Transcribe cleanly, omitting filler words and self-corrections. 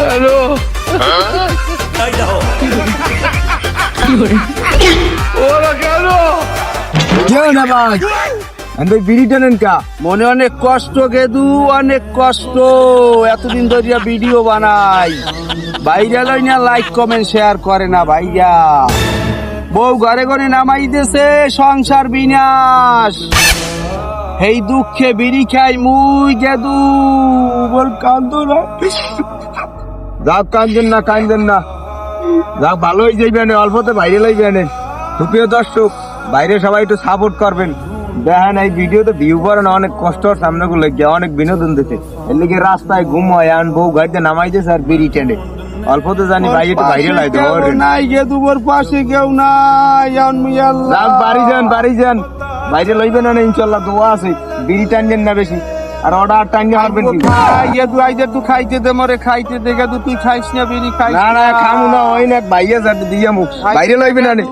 Hello ওরা কেন কেউ না ভাই আমি বিড়ি টানেন কা মনে অনেক কষ্ট গেদু, অনেক কষ্ট। এতদিন ধরিয়া ভিডিও বানাই, ভাইরা লই না লাইক কমেন্ট শেয়ার করে না ভাইয়া। বউ ঘরে ঘরে নামাই দেছে, সংসার বিনাশ। এই দুঃখে বিড়ি খাই মুই গেদু, বল কান্দো না। যাক কান্দেন না যাক ভালো হয়ে যাইবে অল্পতে বাইরে লাইবে। সুপ্রিয় দর্শক, বাইরে সবাই একটু সাপোর্ট করবেন। দেখেন এই ভিডিওতে ভিউ করেন, অনেক কষ্ট সামনে গুলো গিয়ে অনেক বিনোদন দিতে। এর লিগে রাস্তায় ঘুম হয়, এখন বউ গাড়িতে নামাই দিয়েছে আর বিড়ি টেনে। অল্পতে জানি ভাই একটু বাইরে লাই দেবো। নাই গেদু, ওর পাশে কেউ নাই। যাক বাড়ি যান বাইরে লইবেন না ইনশাল্লাহ, দোয়া আছে। বিড়ি টানবেন না বেশি, আর অর্ডার টানিয়ে পারবেন কি? তুই খাইতে দে মরে, খাইতে দে গেদু। তুই খাইস না বিড়ি? খাইস না খামু না, হয় না ভাইয়া যাতে দিয়া মুখ বাইরে লইবেন না।